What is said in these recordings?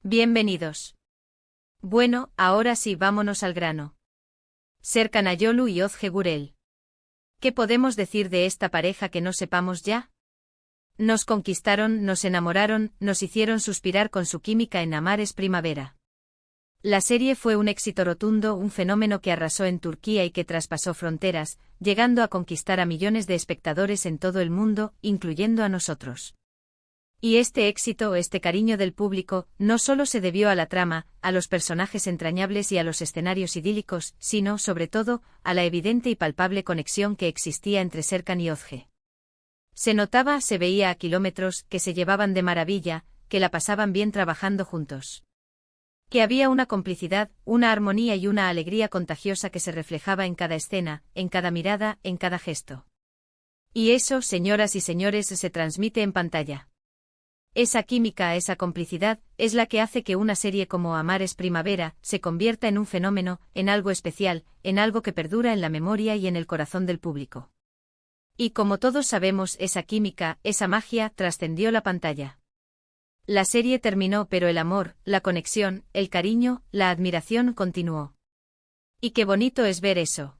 Bienvenidos. Bueno, ahora sí, vámonos al grano. Serkan Ayolu y Ozge Gurel. ¿Qué podemos decir de esta pareja que no sepamos ya? Nos conquistaron, nos enamoraron, nos hicieron suspirar con su química en Amar es Primavera. La serie fue un éxito rotundo, un fenómeno que arrasó en Turquía y que traspasó fronteras, llegando a conquistar a millones de espectadores en todo el mundo, incluyendo a nosotros. Y este éxito, este cariño del público, no solo se debió a la trama, a los personajes entrañables y a los escenarios idílicos, sino, sobre todo, a la evidente y palpable conexión que existía entre Serkan y Ozge. Se notaba, se veía a kilómetros, que se llevaban de maravilla, que la pasaban bien trabajando juntos. Que había una complicidad, una armonía y una alegría contagiosa que se reflejaba en cada escena, en cada mirada, en cada gesto. Y eso, señoras y señores, se transmite en pantalla. Esa química, esa complicidad, es la que hace que una serie como Amar es Primavera se convierta en un fenómeno, en algo especial, en algo que perdura en la memoria y en el corazón del público. Y como todos sabemos, esa química, esa magia, trascendió la pantalla. La serie terminó, pero el amor, la conexión, el cariño, la admiración continuó. Y qué bonito es ver eso.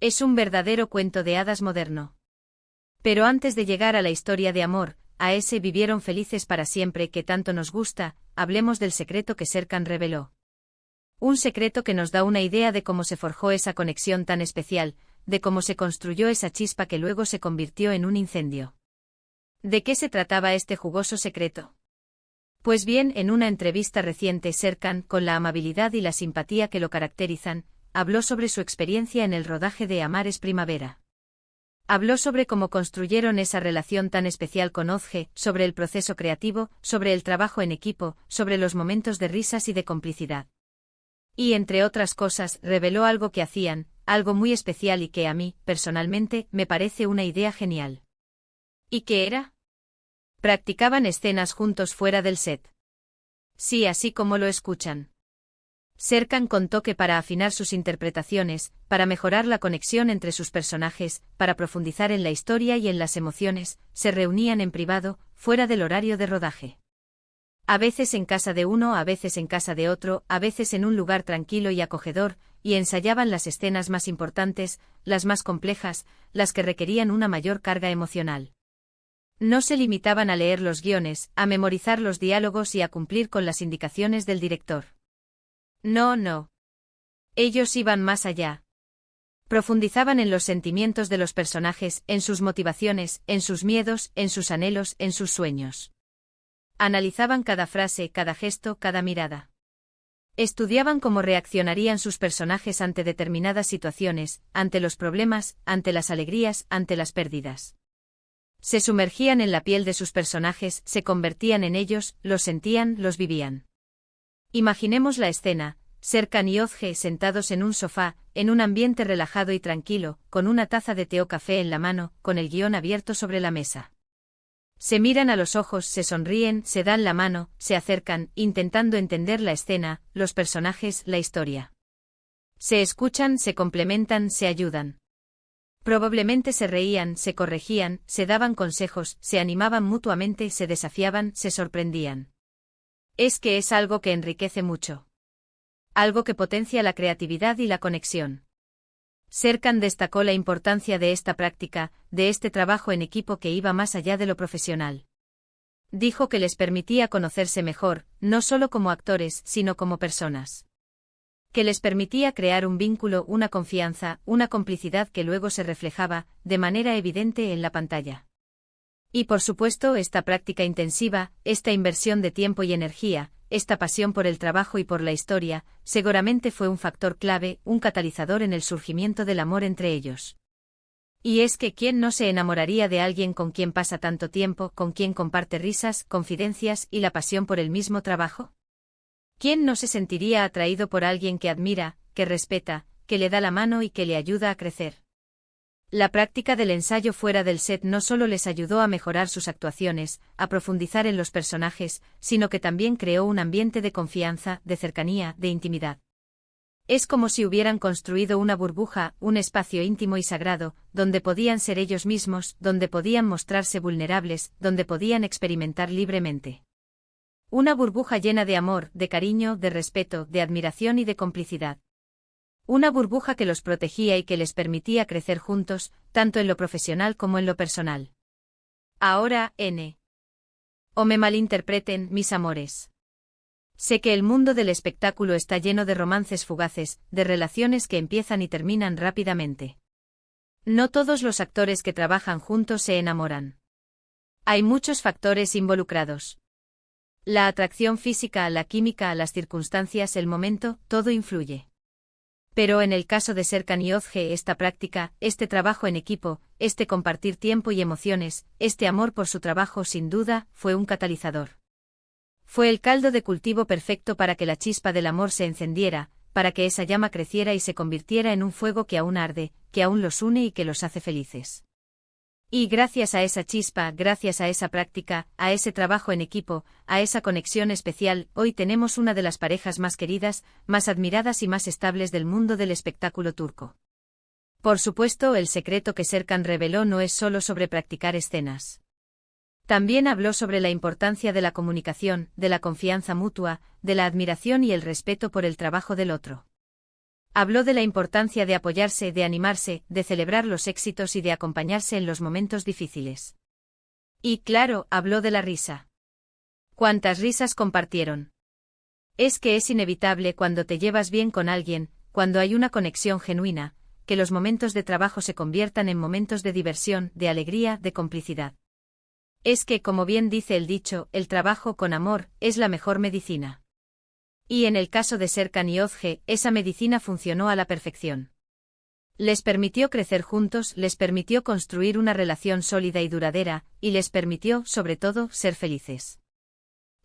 Es un verdadero cuento de hadas moderno. Pero antes de llegar a la historia de amor, a ese vivieron felices para siempre que tanto nos gusta, hablemos del secreto que Serkan reveló. Un secreto que nos da una idea de cómo se forjó esa conexión tan especial, de cómo se construyó esa chispa que luego se convirtió en un incendio. ¿De qué se trataba este jugoso secreto? Pues bien, en una entrevista reciente Serkan, con la amabilidad y la simpatía que lo caracterizan, habló sobre su experiencia en el rodaje de Amar es Primavera. Habló sobre cómo construyeron esa relación tan especial con Ozge, sobre el proceso creativo, sobre el trabajo en equipo, sobre los momentos de risas y de complicidad. Y entre otras cosas, reveló algo que hacían, algo muy especial y que a mí, personalmente, me parece una idea genial. ¿Y qué era? Practicaban escenas juntos fuera del set. Sí, así como lo escuchan. Serkan contó que para afinar sus interpretaciones, para mejorar la conexión entre sus personajes, para profundizar en la historia y en las emociones, se reunían en privado, fuera del horario de rodaje. A veces en casa de uno, a veces en casa de otro, a veces en un lugar tranquilo y acogedor, y ensayaban las escenas más importantes, las más complejas, las que requerían una mayor carga emocional. No se limitaban a leer los guiones, a memorizar los diálogos y a cumplir con las indicaciones del director. No, no. Ellos iban más allá. Profundizaban en los sentimientos de los personajes, en sus motivaciones, en sus miedos, en sus anhelos, en sus sueños. Analizaban cada frase, cada gesto, cada mirada. Estudiaban cómo reaccionarían sus personajes ante determinadas situaciones, ante los problemas, ante las alegrías, ante las pérdidas. Se sumergían en la piel de sus personajes, se convertían en ellos, los sentían, los vivían. Imaginemos la escena, Serkan y Ozge sentados en un sofá, en un ambiente relajado y tranquilo, con una taza de té o café en la mano, con el guión abierto sobre la mesa. Se miran a los ojos, se sonríen, se dan la mano, se acercan, intentando entender la escena, los personajes, la historia. Se escuchan, se complementan, se ayudan. Probablemente se reían, se corregían, se daban consejos, se animaban mutuamente, se desafiaban, se sorprendían. Es que es algo que enriquece mucho. Algo que potencia la creatividad y la conexión. Serkan destacó la importancia de esta práctica, de este trabajo en equipo que iba más allá de lo profesional. Dijo que les permitía conocerse mejor, no solo como actores, sino como personas. Que les permitía crear un vínculo, una confianza, una complicidad que luego se reflejaba, de manera evidente en la pantalla. Y por supuesto, esta práctica intensiva, esta inversión de tiempo y energía, esta pasión por el trabajo y por la historia, seguramente fue un factor clave, un catalizador en el surgimiento del amor entre ellos. Y es que ¿quién no se enamoraría de alguien con quien pasa tanto tiempo, con quien comparte risas, confidencias y la pasión por el mismo trabajo? ¿Quién no se sentiría atraído por alguien que admira, que respeta, que le da la mano y que le ayuda a crecer? La práctica del ensayo fuera del set no solo les ayudó a mejorar sus actuaciones, a profundizar en los personajes, sino que también creó un ambiente de confianza, de cercanía, de intimidad. Es como si hubieran construido una burbuja, un espacio íntimo y sagrado, donde podían ser ellos mismos, donde podían mostrarse vulnerables, donde podían experimentar libremente. Una burbuja llena de amor, de cariño, de respeto, de admiración y de complicidad. Una burbuja que los protegía y que les permitía crecer juntos, tanto en lo profesional como en lo personal. Ahora, N. O me malinterpreten, mis amores. Sé que el mundo del espectáculo está lleno de romances fugaces, de relaciones que empiezan y terminan rápidamente. No todos los actores que trabajan juntos se enamoran. Hay muchos factores involucrados. La atracción física, la química, las circunstancias, el momento, todo influye. Pero en el caso de Serkan y Özge, esta práctica, este trabajo en equipo, este compartir tiempo y emociones, este amor por su trabajo sin duda, fue un catalizador. Fue el caldo de cultivo perfecto para que la chispa del amor se encendiera, para que esa llama creciera y se convirtiera en un fuego que aún arde, que aún los une y que los hace felices. Y gracias a esa chispa, gracias a esa práctica, a ese trabajo en equipo, a esa conexión especial, hoy tenemos una de las parejas más queridas, más admiradas y más estables del mundo del espectáculo turco. Por supuesto, el secreto que Serkan reveló no es solo sobre practicar escenas. También habló sobre la importancia de la comunicación, de la confianza mutua, de la admiración y el respeto por el trabajo del otro. Habló de la importancia de apoyarse, de animarse, de celebrar los éxitos y de acompañarse en los momentos difíciles. Y claro, habló de la risa. ¿Cuántas risas compartieron? Es que es inevitable cuando te llevas bien con alguien, cuando hay una conexión genuina, que los momentos de trabajo se conviertan en momentos de diversión, de alegría, de complicidad. Es que, como bien dice el dicho, el trabajo con amor es la mejor medicina. Y en el caso de Serkan y Özge, esa medicina funcionó a la perfección. Les permitió crecer juntos, les permitió construir una relación sólida y duradera, y les permitió, sobre todo, ser felices.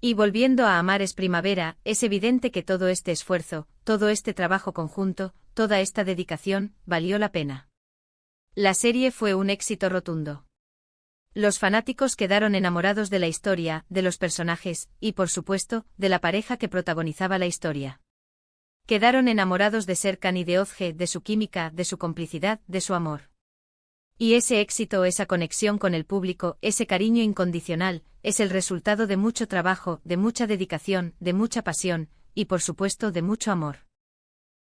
Y volviendo a Amar es Primavera, es evidente que todo este esfuerzo, todo este trabajo conjunto, toda esta dedicación, valió la pena. La serie fue un éxito rotundo. Los fanáticos quedaron enamorados de la historia, de los personajes, y por supuesto, de la pareja que protagonizaba la historia. Quedaron enamorados de Serkan y de Özge, de su química, de su complicidad, de su amor. Y ese éxito, esa conexión con el público, ese cariño incondicional, es el resultado de mucho trabajo, de mucha dedicación, de mucha pasión, y por supuesto de mucho amor.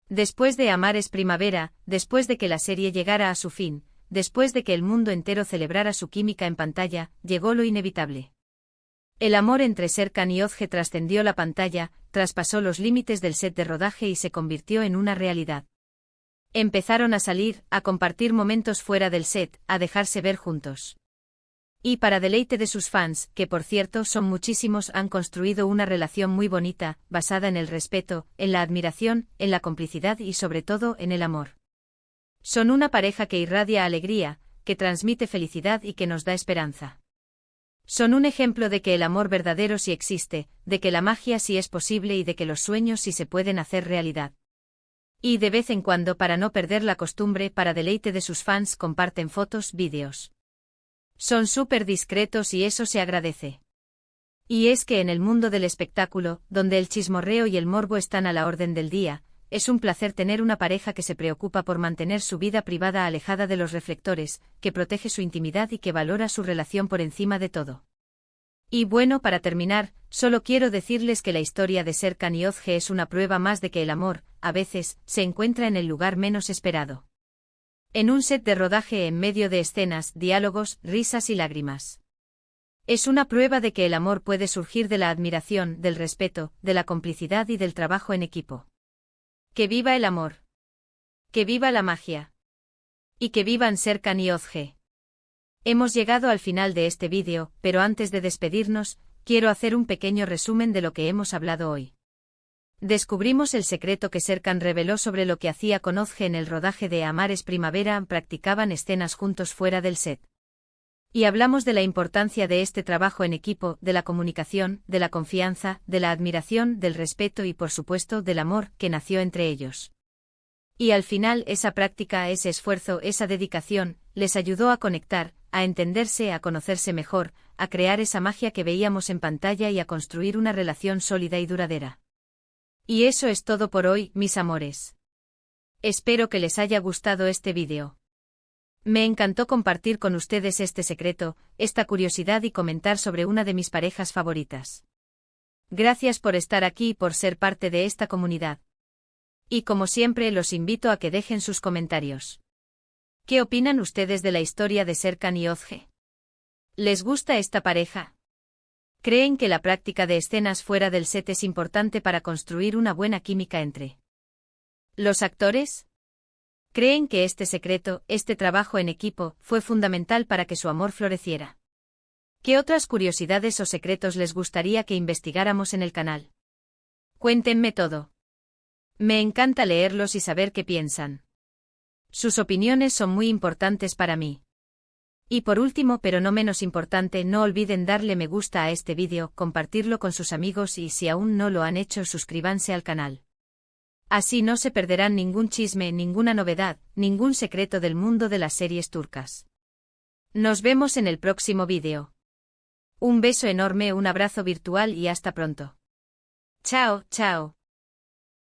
Después de Amar es Primavera, después de que la serie llegara a su fin, después de que el mundo entero celebrara su química en pantalla, llegó lo inevitable. El amor entre Serkan y Özge trascendió la pantalla, traspasó los límites del set de rodaje y se convirtió en una realidad. Empezaron a salir, a compartir momentos fuera del set, a dejarse ver juntos. Y para deleite de sus fans, que por cierto son muchísimos, han construido una relación muy bonita, basada en el respeto, en la admiración, en la complicidad y sobre todo en el amor. Son una pareja que irradia alegría, que transmite felicidad y que nos da esperanza. Son un ejemplo de que el amor verdadero sí existe, de que la magia sí es posible y de que los sueños sí se pueden hacer realidad. Y de vez en cuando, para no perder la costumbre, para deleite de sus fans, comparten fotos, vídeos. Son súper discretos y eso se agradece. Y es que en el mundo del espectáculo, donde el chismorreo y el morbo están a la orden del día, es un placer tener una pareja que se preocupa por mantener su vida privada alejada de los reflectores, que protege su intimidad y que valora su relación por encima de todo. Y bueno, para terminar, solo quiero decirles que la historia de Serkan y Özge es una prueba más de que el amor, a veces, se encuentra en el lugar menos esperado. En un set de rodaje en medio de escenas, diálogos, risas y lágrimas. Es una prueba de que el amor puede surgir de la admiración, del respeto, de la complicidad y del trabajo en equipo. ¡Que viva el amor! ¡Que viva la magia! Y que vivan Serkan y Özge. Hemos llegado al final de este vídeo, pero antes de despedirnos, quiero hacer un pequeño resumen de lo que hemos hablado hoy. Descubrimos el secreto que Serkan reveló sobre lo que hacía con Özge en el rodaje de Amar es Primavera, practicaban escenas juntos fuera del set. Y hablamos de la importancia de este trabajo en equipo, de la comunicación, de la confianza, de la admiración, del respeto y por supuesto del amor que nació entre ellos. Y al final esa práctica, ese esfuerzo, esa dedicación, les ayudó a conectar, a entenderse, a conocerse mejor, a crear esa magia que veíamos en pantalla y a construir una relación sólida y duradera. Y eso es todo por hoy, mis amores. Espero que les haya gustado este vídeo. Me encantó compartir con ustedes este secreto, esta curiosidad y comentar sobre una de mis parejas favoritas. Gracias por estar aquí y por ser parte de esta comunidad. Y como siempre los invito a que dejen sus comentarios. ¿Qué opinan ustedes de la historia de Serkan y Özge? ¿Les gusta esta pareja? ¿Creen que la práctica de escenas fuera del set es importante para construir una buena química entre los actores? ¿Creen que este secreto, este trabajo en equipo, fue fundamental para que su amor floreciera? ¿Qué otras curiosidades o secretos les gustaría que investigáramos en el canal? Cuéntenme todo. Me encanta leerlos y saber qué piensan. Sus opiniones son muy importantes para mí. Y por último, pero no menos importante, no olviden darle me gusta a este vídeo, compartirlo con sus amigos y si aún no lo han hecho, suscríbanse al canal. Así no se perderán ningún chisme, ninguna novedad, ningún secreto del mundo de las series turcas. Nos vemos en el próximo vídeo. Un beso enorme, un abrazo virtual y hasta pronto. Chao, chao.